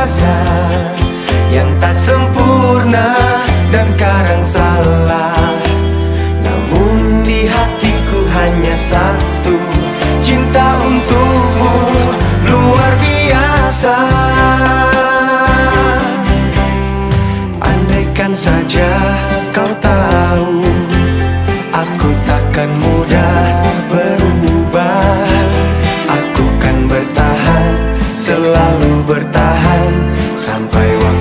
biasa yang tak sempurna dan kadang salah. Namun di hatiku hanya satu, cinta untukmu luar biasa. Andaikan saja kau tahu, aku takkan mudah berubah. Aku kan bertahan, selalu bertahan sampai waktu